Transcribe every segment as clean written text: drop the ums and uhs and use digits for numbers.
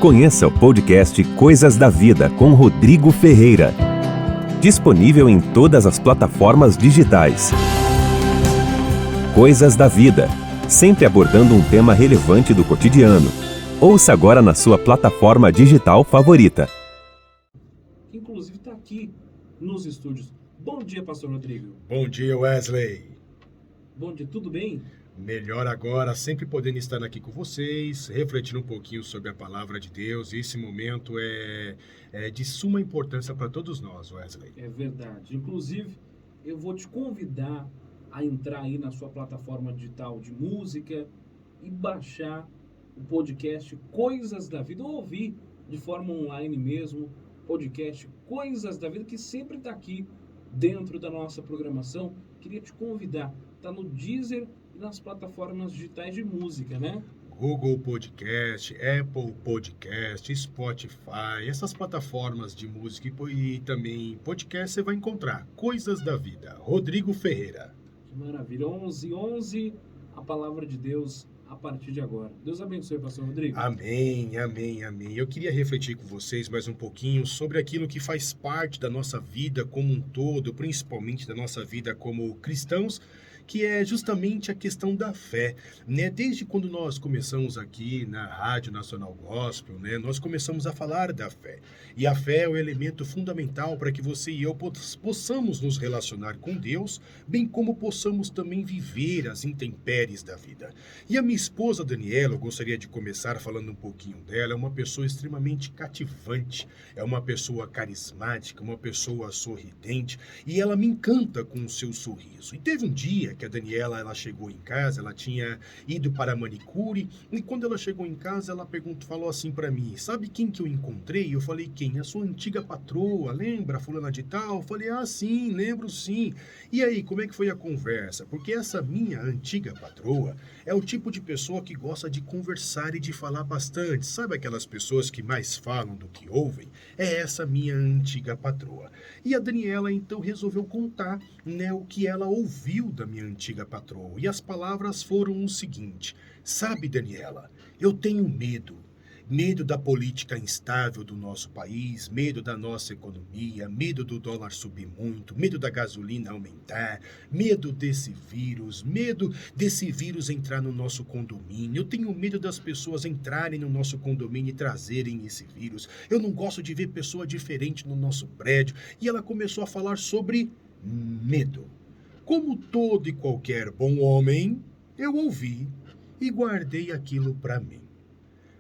Conheça o podcast Coisas da Vida com Rodrigo Ferreira. Disponível em todas as plataformas digitais. Coisas da Vida, sempre abordando um tema relevante do cotidiano. Ouça agora na sua plataforma digital favorita. Inclusive está aqui nos estúdios. Bom dia, pastor Rodrigo. Bom dia, Wesley. Bom dia, tudo bem? Melhor agora, sempre podendo estar aqui com vocês, refletindo um pouquinho sobre a palavra de Deus. E esse momento é de suma importância para todos nós, Wesley. É verdade. Inclusive, eu vou te convidar a entrar aí na sua plataforma digital de música e baixar o podcast Coisas da Vida, ou ouvir de forma online mesmo, podcast Coisas da Vida, que sempre está aqui dentro da nossa programação. Queria te convidar, está no Deezer e nas plataformas digitais de música, né? Google Podcast, Apple Podcast, Spotify, essas plataformas de música e também podcast, você vai encontrar Coisas da Vida, Rodrigo Ferreira. Que maravilha, 11:11, a palavra de Deus a partir de agora. Deus abençoe, pastor Rodrigo. Amém, amém, amém. Eu queria refletir com vocês mais um pouquinho sobre aquilo que faz parte da nossa vida como um todo, principalmente da nossa vida como cristãos, que é justamente a questão da fé, né? Desde quando nós começamos aqui na Rádio Nacional Gospel, né? Nós começamos a falar da fé. E a fé é o elemento fundamental para que você e eu possamos nos relacionar com Deus, bem como possamos também viver as intempéries da vida. E a minha esposa Daniela, eu gostaria de começar falando um pouquinho dela, é uma pessoa extremamente cativante, é uma pessoa carismática, uma pessoa sorridente, e ela me encanta com o seu sorriso. E teve um dia que a Daniela, ela chegou em casa, ela tinha ido para a manicure, e quando ela chegou em casa, ela falou assim para mim: sabe quem que eu encontrei? Eu falei: quem? A sua antiga patroa, lembra, fulana de tal? Eu falei: ah, sim, lembro sim. E aí, como é que foi a conversa? Porque essa minha antiga patroa é o tipo de pessoa que gosta de conversar e de falar bastante. Sabe aquelas pessoas que mais falam do que ouvem? É essa minha antiga patroa. E a Daniela, então, resolveu contar, né, o que ela ouviu da minha antiga patroa. E as palavras foram o seguinte: sabe, Daniela, eu tenho medo da política instável do nosso país, medo da nossa economia, medo do dólar subir muito, medo da gasolina aumentar, medo desse vírus entrar no nosso condomínio. Eu tenho medo das pessoas entrarem no nosso condomínio e trazerem esse vírus. Eu não gosto de ver pessoa diferente no nosso prédio. E ela começou a falar sobre medo. Como todo e qualquer bom homem, eu ouvi e guardei aquilo para mim.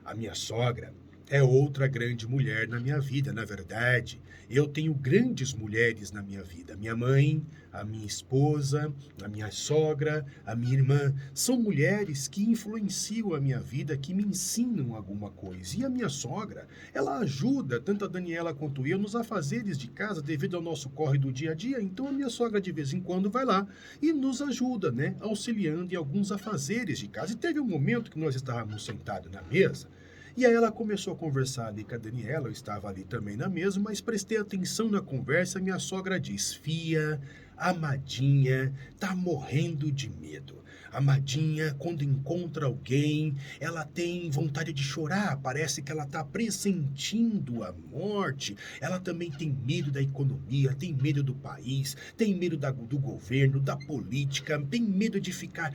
A minha sogra é outra grande mulher na minha vida. Na verdade, eu tenho grandes mulheres na minha vida. Minha mãe, a minha esposa, a minha sogra, a minha irmã. São mulheres que influenciam a minha vida, que me ensinam alguma coisa. E a minha sogra, ela ajuda tanto a Daniela quanto eu nos afazeres de casa devido ao nosso corre do dia a dia. Então a minha sogra de vez em quando vai lá e nos ajuda, né? Auxiliando em alguns afazeres de casa. E teve um momento que nós estávamos sentados na mesa. E aí ela começou a conversar ali com a Daniela, eu estava ali também na mesa, mas prestei atenção na conversa. Minha sogra diz: fia, Amadinha tá morrendo de medo. Amadinha, quando encontra alguém, ela tem vontade de chorar, parece que ela tá pressentindo a morte. Ela também tem medo da economia, tem medo do país, tem medo do governo, da política, tem medo de ficar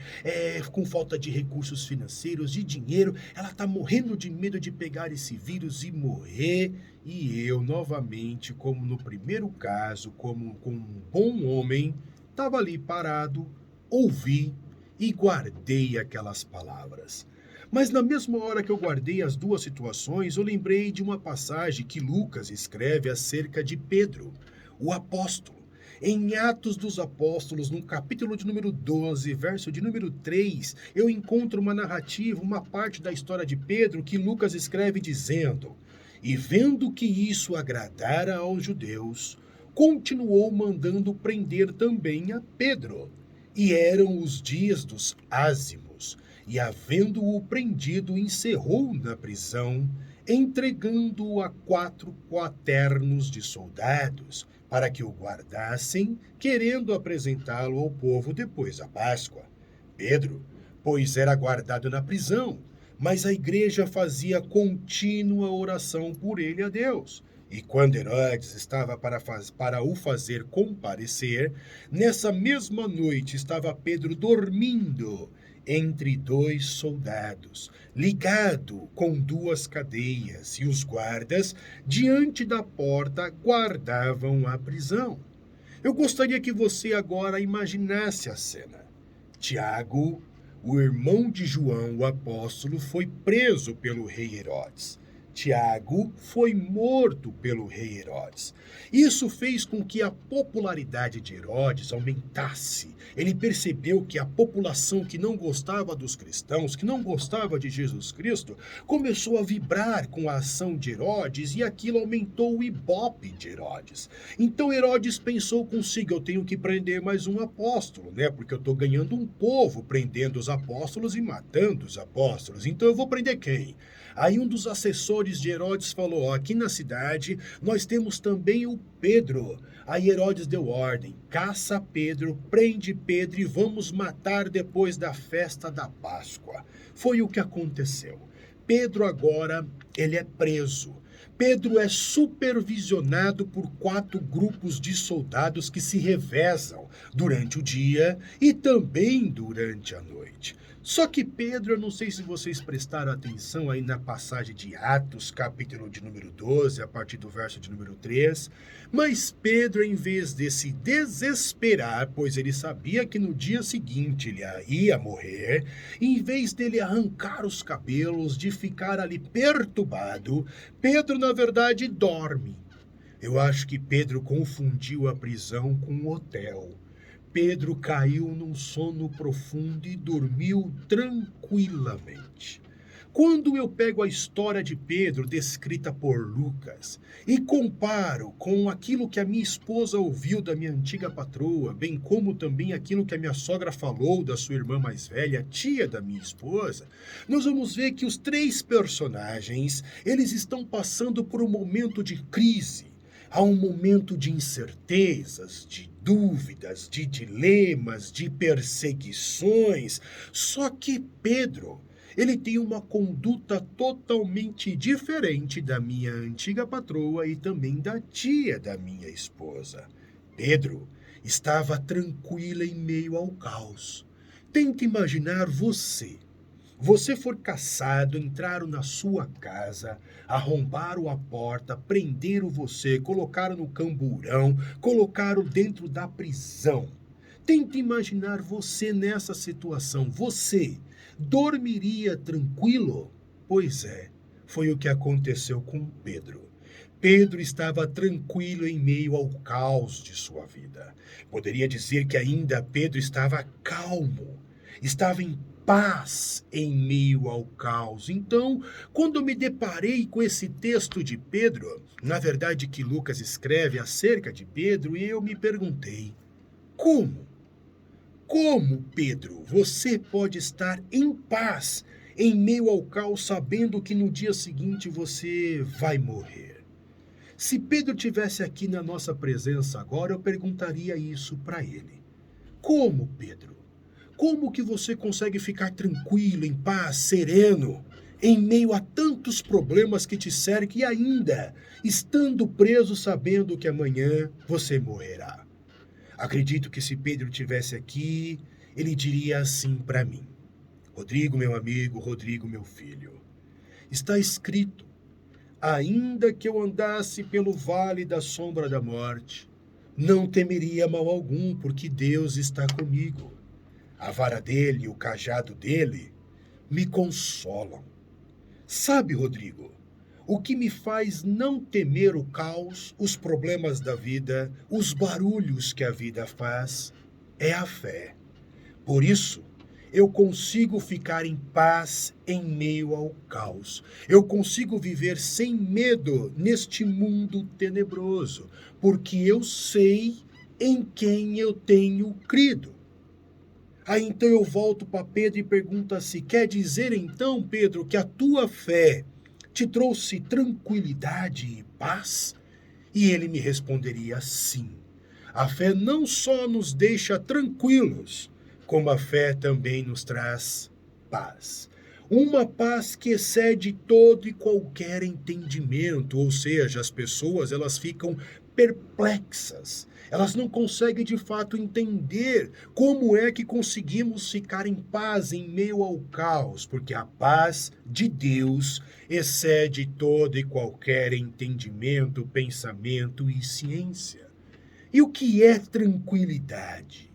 com falta de recursos financeiros, de dinheiro. Ela tá morrendo de medo de pegar esse vírus e morrer. E eu, novamente, como no primeiro caso, como um bom homem, estava ali parado, ouvi e guardei aquelas palavras. Mas na mesma hora que eu guardei as duas situações, eu lembrei de uma passagem que Lucas escreve acerca de Pedro, o apóstolo. Em Atos dos Apóstolos, no capítulo de número 12, verso de número 3, eu encontro uma narrativa, uma parte da história de Pedro que Lucas escreve dizendo: e vendo que isso agradara aos judeus, continuou mandando prender também a Pedro. E eram os dias dos ázimos, e havendo-o prendido, encerrou na prisão, entregando-o a 4 quaternos de soldados, para que o guardassem, querendo apresentá-lo ao povo depois da Páscoa. Pedro, pois era guardado na prisão, mas a igreja fazia contínua oração por ele a Deus. E quando Herodes estava para o fazer comparecer, nessa mesma noite estava Pedro dormindo entre dois soldados, ligado com duas cadeias, e os guardas, diante da porta, guardavam a prisão. Eu gostaria que você agora imaginasse a cena. Tiago, o irmão de João, o apóstolo, foi preso pelo rei Herodes. Tiago foi morto pelo rei Herodes. Isso fez com que a popularidade de Herodes aumentasse. Ele percebeu que a população que não gostava dos cristãos, que não gostava de Jesus Cristo, começou a vibrar com a ação de Herodes e aquilo aumentou o ibope de Herodes. Então Herodes pensou consigo, eu tenho que prender mais um apóstolo, né? Porque eu estou ganhando um povo prendendo os apóstolos e matando os apóstolos. Então eu vou prender quem? Aí um dos assessores de Herodes falou, ó, aqui na cidade nós temos também o Pedro. Aí Herodes deu ordem, caça Pedro, prende Pedro e vamos matar depois da festa da Páscoa. Foi o que aconteceu. Pedro agora, ele é preso. Pedro é supervisionado por 4 grupos de soldados que se revezam durante o dia e também durante a noite. Só que Pedro, eu não sei se vocês prestaram atenção aí na passagem de Atos, capítulo de número 12, a partir do verso de número 3, mas Pedro, em vez de se desesperar, pois ele sabia que no dia seguinte ele ia morrer, em vez dele arrancar os cabelos, de ficar ali perturbado, Pedro, na verdade, dorme. Eu acho que Pedro confundiu a prisão com um hotel. Pedro caiu num sono profundo e dormiu tranquilamente. Quando eu pego a história de Pedro descrita por Lucas e comparo com aquilo que a minha esposa ouviu da minha antiga patroa, bem como também aquilo que a minha sogra falou da sua irmã mais velha, tia da minha esposa, nós vamos ver que os 3 personagens, eles estão passando por um momento de crise. Há um momento de incertezas, de dúvidas, de dilemas, de perseguições. Só que Pedro, ele tem uma conduta totalmente diferente da minha antiga patroa e também da tia da minha esposa. Pedro estava tranquilo em meio ao caos. Tente imaginar você. Você for caçado, entraram na sua casa, arrombaram a porta, prenderam você, colocaram no camburão, colocaram dentro da prisão. Tente imaginar você nessa situação. Você dormiria tranquilo? Pois é, foi o que aconteceu com Pedro. Pedro estava tranquilo em meio ao caos de sua vida. Poderia dizer que ainda Pedro estava calmo, estava em paz em meio ao caos. Então, quando me deparei com esse texto de Pedro, na verdade que Lucas escreve acerca de Pedro, e eu me perguntei, como? Como, Pedro, você pode estar em paz em meio ao caos sabendo que no dia seguinte você vai morrer? Se Pedro tivesse aqui na nossa presença agora, eu perguntaria isso para ele. Como, Pedro? Como que você consegue ficar tranquilo, em paz, sereno, em meio a tantos problemas que te cercam e ainda estando preso sabendo que amanhã você morrerá? Acredito que se Pedro estivesse aqui, ele diria assim para mim. Rodrigo, meu amigo, Rodrigo, meu filho, está escrito, ainda que eu andasse pelo vale da sombra da morte, não temeria mal algum, porque Deus está comigo. A vara dele e o cajado dele me consolam. Sabe, Rodrigo, o que me faz não temer o caos, os problemas da vida, os barulhos que a vida faz, é a fé. Por isso, eu consigo ficar em paz em meio ao caos. Eu consigo viver sem medo neste mundo tenebroso, porque eu sei em quem eu tenho crido. Aí então eu volto para Pedro e pergunto assim, quer dizer então, Pedro, que a tua fé te trouxe tranquilidade e paz? E ele me responderia sim. A fé não só nos deixa tranquilos, como a fé também nos traz paz. Uma paz que excede todo e qualquer entendimento, ou seja, as pessoas elas ficam perplexas. Elas não conseguem de fato entender como é que conseguimos ficar em paz em meio ao caos, porque a paz de Deus excede todo e qualquer entendimento, pensamento e ciência. E o que é tranquilidade?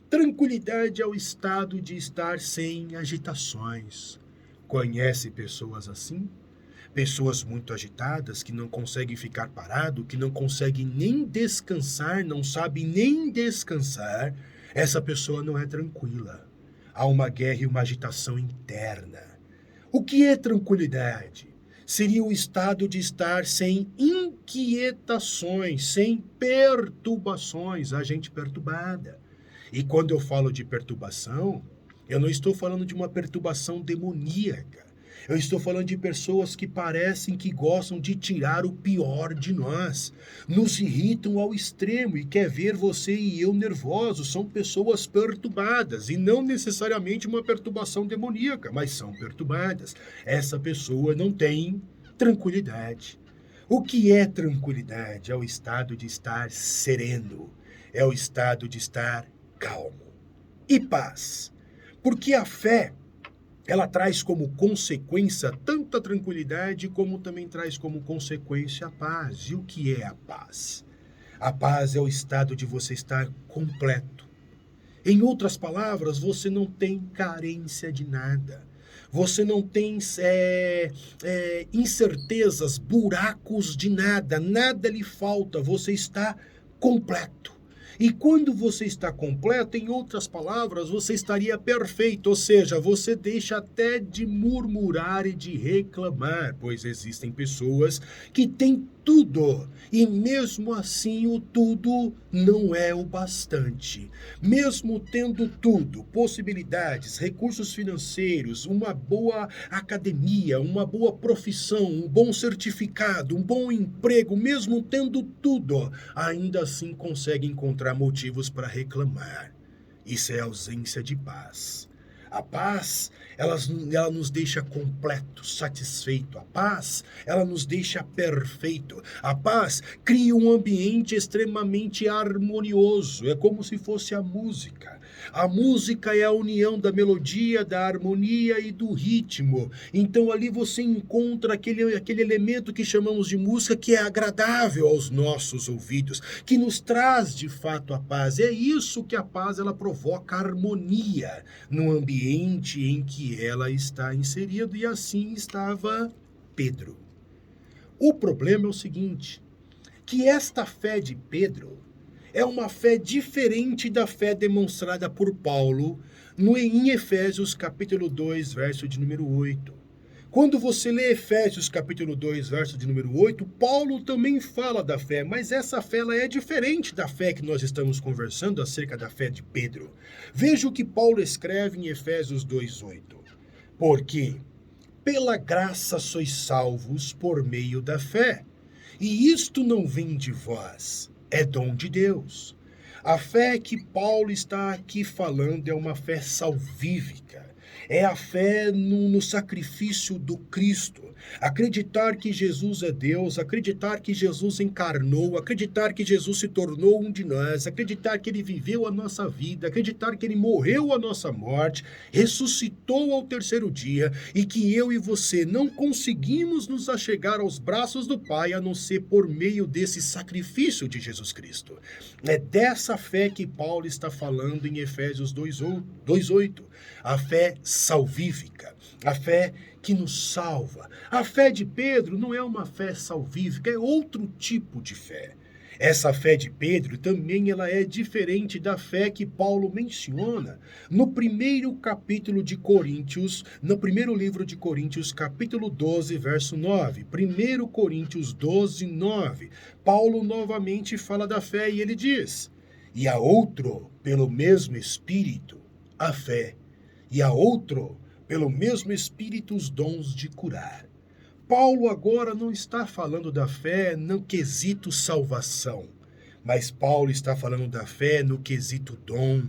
Tranquilidade é o estado de estar sem agitações. Conhece pessoas assim? Pessoas muito agitadas, que não conseguem ficar parado, que não conseguem nem descansar, não sabem nem descansar. Essa pessoa não é tranquila. Há uma guerra e uma agitação interna. O que é tranquilidade? Seria o estado de estar sem inquietações, sem perturbações, a gente perturbada. E quando eu falo de perturbação, eu não estou falando de uma perturbação demoníaca. Eu estou falando de pessoas que parecem que gostam de tirar o pior de nós. Nos irritam ao extremo e quer ver você e eu nervosos. São pessoas perturbadas e não necessariamente uma perturbação demoníaca, mas são perturbadas. Essa pessoa não tem tranquilidade. O que é tranquilidade? É o estado de estar sereno. É o estado de estar calmo. E paz. Porque a fé, ela traz como consequência tanta tranquilidade como também traz como consequência a paz. E o que é a paz? A paz é o estado de você estar completo. Em outras palavras, você não tem carência de nada. Você não tem incertezas, buracos de nada. Nada lhe falta. Você está completo. E quando você está completo, em outras palavras, você estaria perfeito, ou seja, você deixa até de murmurar e de reclamar, pois existem pessoas que têm tudo, e mesmo assim o tudo não é o bastante. Mesmo tendo tudo, possibilidades, recursos financeiros, uma boa academia, uma boa profissão, um bom certificado, um bom emprego, mesmo tendo tudo, ainda assim consegue encontrar motivos para reclamar. Isso é ausência de paz. A paz, ela nos deixa completo, satisfeito. A paz, ela nos deixa perfeito. A paz cria um ambiente extremamente harmonioso. É como se fosse a música. A música é a união da melodia, da harmonia e do ritmo. Então ali você encontra aquele elemento que chamamos de música, que é agradável aos nossos ouvidos, que nos traz de fato a paz. É isso que a paz ela provoca, harmonia no ambiente em que ela está inserida, e assim estava Pedro. O problema é o seguinte, que esta fé de Pedro é uma fé diferente da fé demonstrada por Paulo em Efésios capítulo 2, verso de número 8. Quando você lê Efésios capítulo 2, verso de número 8, Paulo também fala da fé, mas essa fé ela é diferente da fé que nós estamos conversando acerca da fé de Pedro. Veja o que Paulo escreve em Efésios 2, 8. Porque pela graça sois salvos por meio da fé, e isto não vem de vós, é dom de Deus. A fé que Paulo está aqui falando é uma fé salvífica. É a fé no sacrifício do Cristo. Acreditar que Jesus é Deus, acreditar que Jesus encarnou, acreditar que Jesus se tornou um de nós, acreditar que ele viveu a nossa vida, acreditar que ele morreu a nossa morte, ressuscitou ao terceiro dia e que eu e você não conseguimos nos achegar aos braços do Pai a não ser por meio desse sacrifício de Jesus Cristo. É dessa fé que Paulo está falando em Efésios 2:8. A fé salvífica, a fé que nos salva. A fé de Pedro não é uma fé salvífica, é outro tipo de fé. Essa fé de Pedro também ela é diferente da fé que Paulo menciona no primeiro capítulo de Coríntios, no primeiro livro de Coríntios, capítulo 12, verso 9. 1 Coríntios 12, 9. Paulo novamente fala da fé e ele diz: e a outro, pelo mesmo Espírito, a fé, e a outro, pelo mesmo Espírito, os dons de curar. Paulo agora não está falando da fé no quesito salvação, mas Paulo está falando da fé no quesito dom.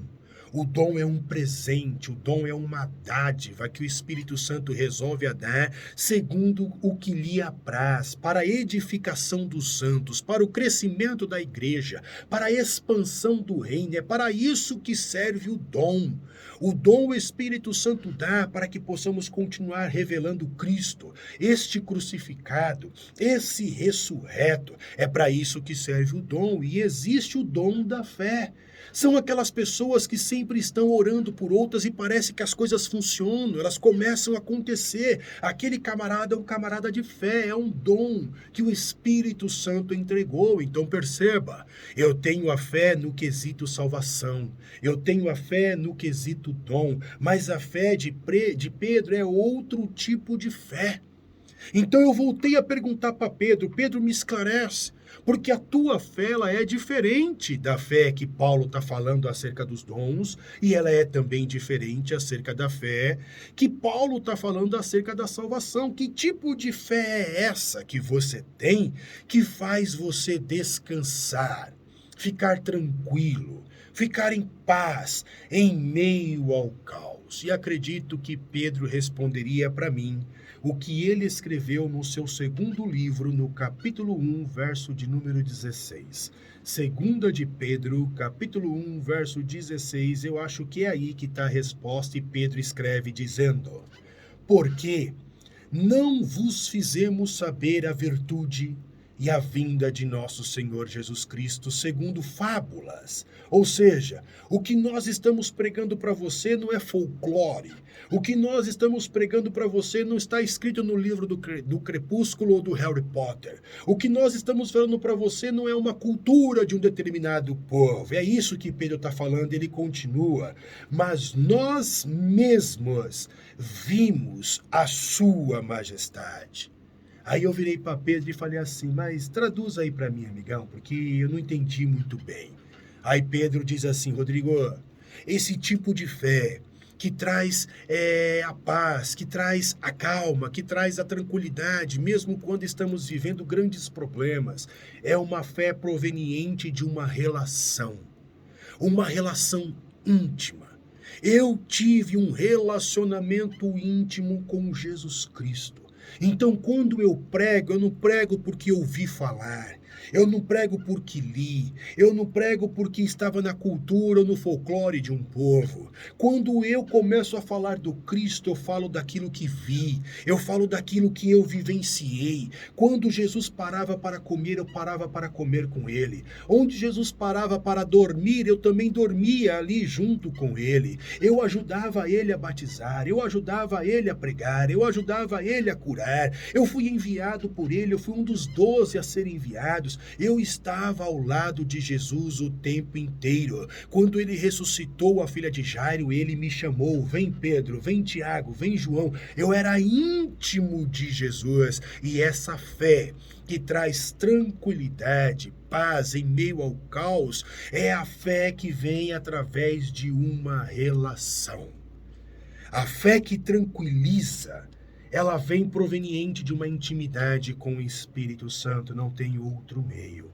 O dom é um presente, o dom é uma dádiva que o Espírito Santo resolve a dar segundo o que lhe apraz, para a edificação dos santos, para o crescimento da igreja, para a expansão do reino. É para isso que serve o dom. O dom o Espírito Santo dá para que possamos continuar revelando Cristo, este crucificado, esse ressurreto. É para isso que serve o dom, e existe o dom da fé. São aquelas pessoas que sempre estão orando por outras e parece que as coisas funcionam, elas começam a acontecer. Aquele camarada é um camarada de fé, é um dom que o Espírito Santo entregou. Então perceba, eu tenho a fé no quesito salvação, eu tenho a fé no quesito dom, mas a fé de Pedro é outro tipo de fé. Então eu voltei a perguntar para Pedro, Pedro, me esclarece, porque a tua fé ela é diferente da fé que Paulo está falando acerca dos dons, e ela é também diferente acerca da fé que Paulo está falando acerca da salvação. Que tipo de fé é essa que você tem que faz você descansar, ficar tranquilo, ficar em paz em meio ao caos? E acredito que Pedro responderia para mim o que ele escreveu no seu segundo livro, no capítulo 1, verso de número 16. Segunda de Pedro, capítulo 1, verso 16, eu acho que é aí que está a resposta, e Pedro escreve dizendo: porque não vos fizemos saber a virtude e a vinda de nosso Senhor Jesus Cristo segundo fábulas. Ou seja, o que nós estamos pregando para você não é folclore. O que nós estamos pregando para você não está escrito no livro do Crepúsculo ou do Harry Potter. O que nós estamos falando para você não é uma cultura de um determinado povo. É isso que Pedro está falando, ele continua. Mas nós mesmos vimos a sua majestade. Aí eu virei para Pedro e falei assim, mas traduz aí para mim, amigão, porque eu não entendi muito bem. Aí Pedro diz assim, Rodrigo, esse tipo de fé que traz a paz, que traz a calma, que traz a tranquilidade, mesmo quando estamos vivendo grandes problemas, é uma fé proveniente de uma relação íntima. Eu tive um relacionamento íntimo com Jesus Cristo. Então, quando eu não prego porque ouvi falar, eu não prego porque li, eu não prego porque estava na cultura ou no folclore de um povo. Quando eu começo a falar do Cristo, eu falo daquilo que vi, eu falo daquilo que eu vivenciei. Quando Jesus parava para comer, eu parava para comer com ele. Onde Jesus parava para dormir, eu também dormia ali junto com ele. Eu ajudava ele a batizar, eu ajudava ele a pregar, eu ajudava ele a curar. Eu fui enviado por ele, eu fui um dos 12 a serem enviados. Eu estava ao lado de Jesus o tempo inteiro. Quando ele ressuscitou a filha de Jairo, ele me chamou, vem Pedro, vem Tiago, vem João. Eu era íntimo de Jesus, e essa fé que traz tranquilidade, paz em meio ao caos, é a fé que vem através de uma relação. A fé que tranquiliza, ela vem proveniente de uma intimidade com o Espírito Santo, não tem outro meio.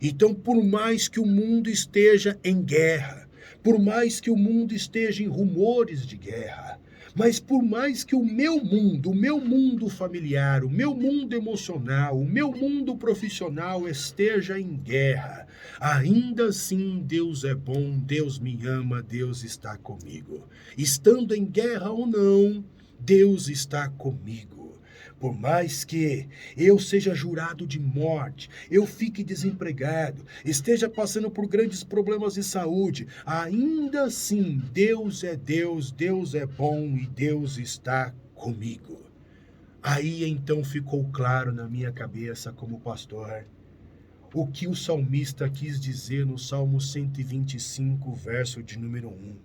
Então, por mais que o mundo esteja em guerra, por mais que o mundo esteja em rumores de guerra, mas por mais que o meu mundo familiar, o meu mundo emocional, o meu mundo profissional esteja em guerra, ainda assim Deus é bom, Deus me ama, Deus está comigo. Estando em guerra ou não, Deus está comigo. Por mais que eu seja jurado de morte, eu fique desempregado, esteja passando por grandes problemas de saúde, ainda assim Deus é Deus, Deus é bom e Deus está comigo. Aí então ficou claro na minha cabeça como pastor o que o salmista quis dizer no Salmo 125, verso de número 1.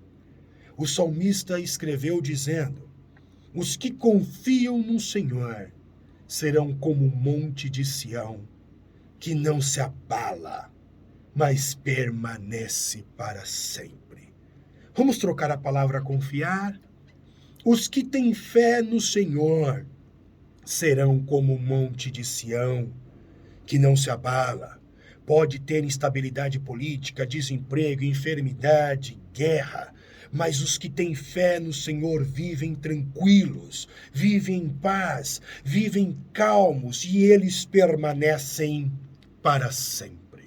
O salmista escreveu dizendo: os que confiam no Senhor serão como o monte de Sião, que não se abala, mas permanece para sempre. Vamos trocar a palavra confiar? Os que têm fé no Senhor serão como o monte de Sião, que não se abala. Pode ter instabilidade política, desemprego, enfermidade, guerra, Mas os que têm fé no Senhor vivem tranquilos, vivem em paz, vivem calmos e eles permanecem para sempre.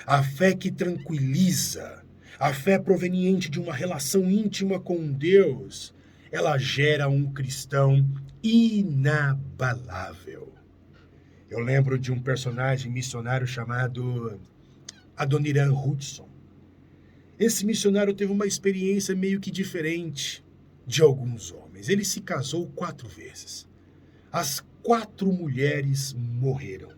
A fé que tranquiliza, a fé proveniente de uma relação íntima com Deus, ela gera um cristão inabalável. Eu lembro de um personagem missionário chamado Adoniran Hudson. Esse missionário teve uma experiência meio que diferente de alguns homens. Ele se casou 4 vezes. As 4 mulheres morreram.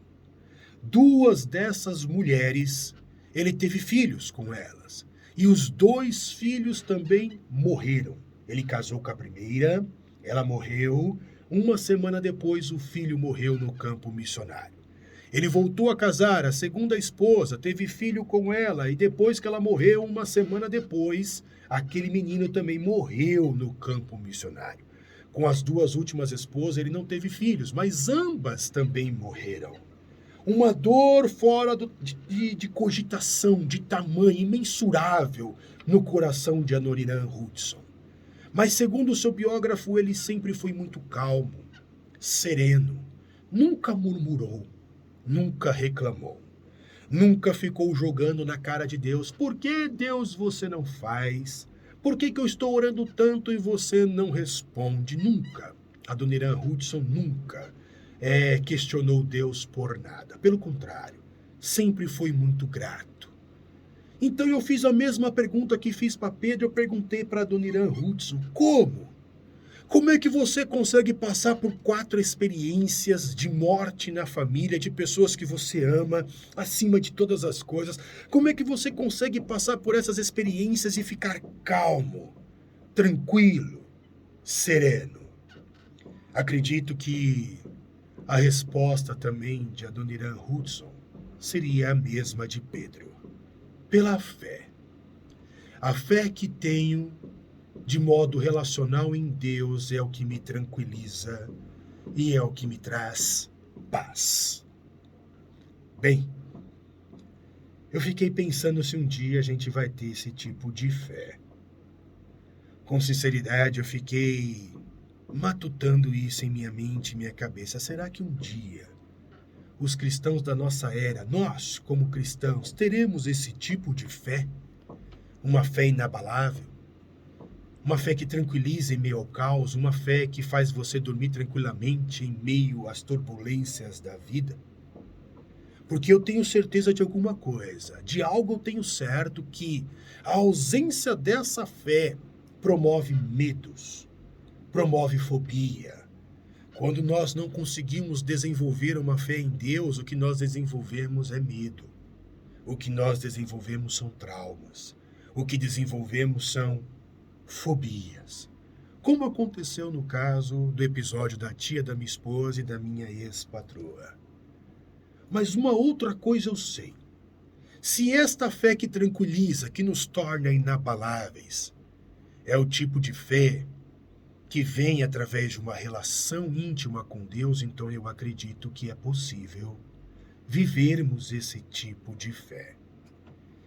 2 dessas mulheres, ele teve filhos com elas. E os 2 filhos também morreram. Ele casou com a primeira, ela morreu. Uma semana depois, o filho morreu no campo missionário. Ele voltou a casar, a segunda esposa, teve filho com ela, e depois que ela morreu, uma semana depois, aquele menino também morreu no campo missionário. Com as 2 últimas esposas, ele não teve filhos, mas ambas também morreram. Uma dor fora de cogitação, de tamanho imensurável no coração de Adoniran Hudson. Mas segundo o seu biógrafo, ele sempre foi muito calmo, sereno, nunca murmurou, nunca reclamou, nunca ficou jogando na cara de Deus. Por que, Deus, você não faz? Por que eu estou orando tanto e você não responde? Nunca. Adoniran Hudson nunca questionou Deus por nada. Pelo contrário, sempre foi muito grato. Então eu fiz a mesma pergunta que fiz para Pedro, eu perguntei para Adoniran Hudson, como? Como é que você consegue passar por 4 experiências de morte na família, de pessoas que você ama, acima de todas as coisas? Como é que você consegue passar por essas experiências e ficar calmo, tranquilo, sereno? Acredito que a resposta também de Adoniran Hudson seria a mesma de Pedro. Pela fé. A fé que tenho de modo relacional em Deus é o que me tranquiliza e é o que me traz paz. Bem, eu fiquei pensando se um dia a gente vai ter esse tipo de fé. Com sinceridade, eu fiquei matutando isso em minha mente e minha cabeça. Será que um dia os cristãos da nossa era, nós, como cristãos, teremos esse tipo de fé? Uma fé inabalável? Uma fé que tranquiliza em meio ao caos? Uma fé que faz você dormir tranquilamente em meio às turbulências da vida? Porque eu tenho certeza de alguma coisa, de algo eu tenho certo, que a ausência dessa fé promove medos, promove fobia. Quando nós não conseguimos desenvolver uma fé em Deus, o que nós desenvolvemos é medo. O que nós desenvolvemos são traumas. O que desenvolvemos são fobias. Como aconteceu no caso do episódio da tia da minha esposa e da minha ex-patroa. Mas uma outra coisa eu sei. Se esta fé que tranquiliza, que nos torna inabaláveis, é o tipo de fé que vem através de uma relação íntima com Deus, então eu acredito que é possível vivermos esse tipo de fé.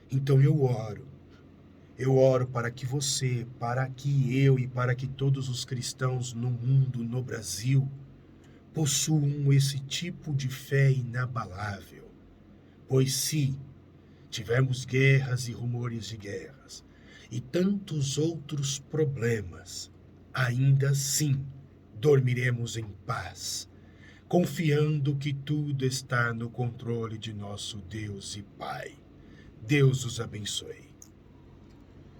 Então eu oro para que você, para que eu e para que todos os cristãos no mundo, no Brasil, possuam esse tipo de fé inabalável. Pois se tivermos guerras e rumores de guerras e tantos outros problemas, ainda assim dormiremos em paz, confiando que tudo está no controle de nosso Deus e Pai. Deus os abençoe.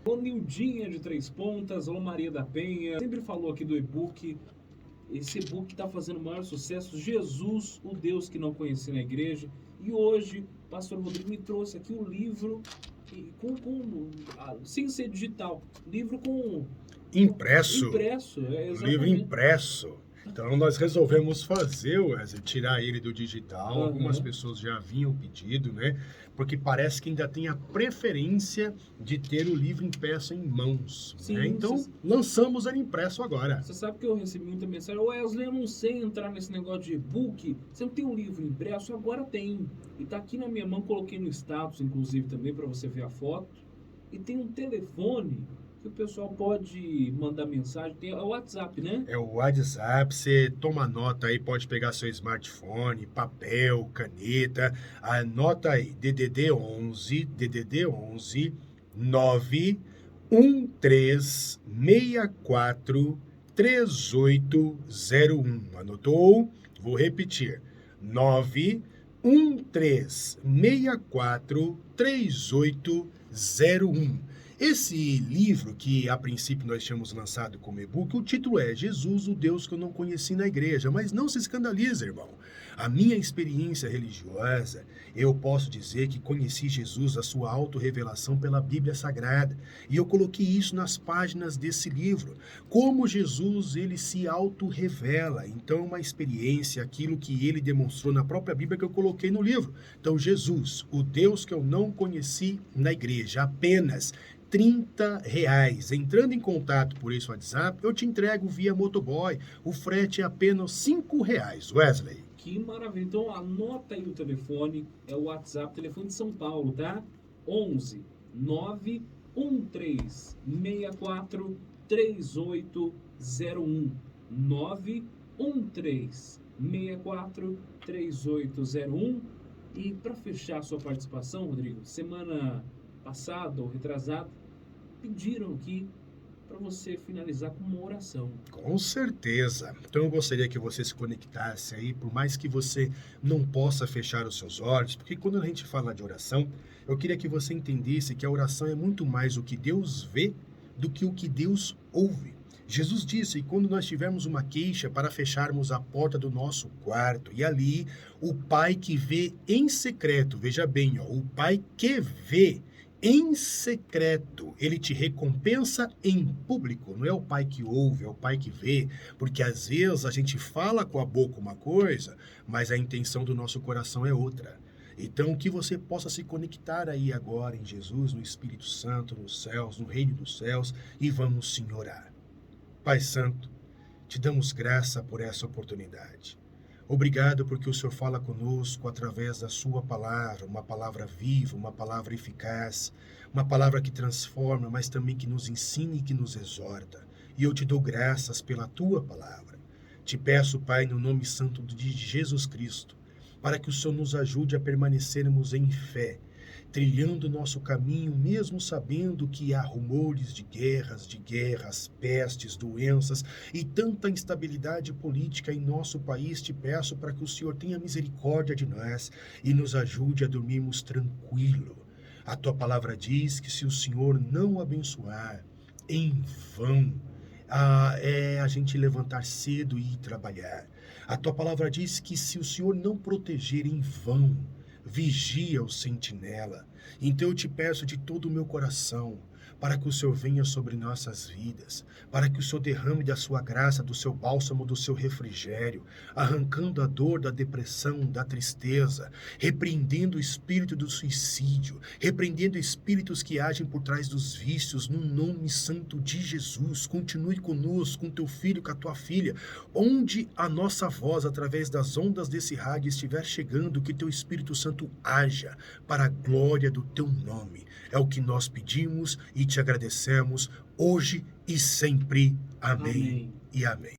Alô, Nildinha de Três Pontas, alô, Maria da Penha. Sempre falou aqui do e-book. Esse e-book está fazendo o maior sucesso. Jesus, o Deus que não conheci na igreja. E hoje, o pastor Rodrigo me trouxe aqui um livro sem ser digital. Livro com... Impresso. Livro impresso. Então nós resolvemos fazer, Wesley, tirar ele do digital. Algumas pessoas já haviam pedido, né? Porque parece que ainda tem a preferência de ter o livro impresso em mãos. Sim, né? Então lançamos ele impresso agora. Você sabe que eu recebi muita mensagem: Wesley, eu não sei entrar nesse negócio de e-book. Você não tem um livro impresso? Agora tem. E tá aqui na minha mão, coloquei no status, inclusive, também, para você ver a foto. E tem um telefone que o pessoal pode mandar mensagem. Tem o WhatsApp, né? É o WhatsApp, você toma nota aí, pode pegar seu smartphone, papel, caneta, anota aí, DDD 11 91364 3801. Anotou? Vou repetir. 91364 3801. Esse livro, que a princípio nós tínhamos lançado como e-book, o título é Jesus, o Deus que eu não conheci na igreja. Mas não se escandalize, irmão. A minha experiência religiosa, eu posso dizer que conheci Jesus, a sua autorrevelação pela Bíblia Sagrada. E eu coloquei isso nas páginas desse livro. Como Jesus, ele se autorrevela. Então, uma experiência, aquilo que ele demonstrou na própria Bíblia que eu coloquei no livro. Então, Jesus, o Deus que eu não conheci na igreja, apenas R$30. Entrando em contato por esse WhatsApp, eu te entrego via motoboy. O frete é apenas R$5, Wesley. Que maravilha. Então anota aí o telefone, é o WhatsApp, telefone de São Paulo, tá? 11 913 64 3801. 913 64 3801. E para fechar a sua participação, Rodrigo, semana passada ou retrasada, pediram aqui para você finalizar com uma oração. Com certeza. Então eu gostaria que você se conectasse aí, por mais que você não possa fechar os seus olhos, porque quando a gente fala de oração, eu queria que você entendesse que a oração é muito mais o que Deus vê do que o que Deus ouve. Jesus disse, quando nós tivermos uma queixa, para fecharmos a porta do nosso quarto, e ali o Pai que vê em secreto, veja bem, o Pai que vê em secreto, ele te recompensa em público. Não é o Pai que ouve, é o Pai que vê, porque às vezes a gente fala com a boca uma coisa, mas a intenção do nosso coração é outra. Então, que você possa se conectar aí agora em Jesus, no Espírito Santo, nos céus, no reino dos céus, e vamos sim orar. Pai Santo, te damos graça por essa oportunidade. Obrigado porque o Senhor fala conosco através da sua palavra, uma palavra viva, uma palavra eficaz, uma palavra que transforma, mas também que nos ensina e que nos exorta. E eu te dou graças pela tua palavra. Te peço, Pai, no nome santo de Jesus Cristo, para que o Senhor nos ajude a permanecermos em fé, trilhando o nosso caminho, mesmo sabendo que há rumores de guerras, pestes, doenças e tanta instabilidade política em nosso país. Te peço para que o Senhor tenha misericórdia de nós e nos ajude a dormirmos tranquilo. A tua palavra diz que se o Senhor não abençoar, em vão é a gente levantar cedo e ir trabalhar. A tua palavra diz que se o Senhor não proteger, em vão vigia o sentinela. Então eu te peço de todo o meu coração, para que o Senhor venha sobre nossas vidas, para que o Senhor derrame da sua graça, do seu bálsamo, do seu refrigério, arrancando a dor da depressão, da tristeza, repreendendo o espírito do suicídio, repreendendo espíritos que agem por trás dos vícios, no nome santo de Jesus. Continue conosco, com teu filho, com a tua filha, onde a nossa voz, através das ondas desse rádio, estiver chegando, que teu Espírito Santo haja para a glória do teu nome. É o que nós pedimos e te agradecemos hoje e sempre. Amém. E amém.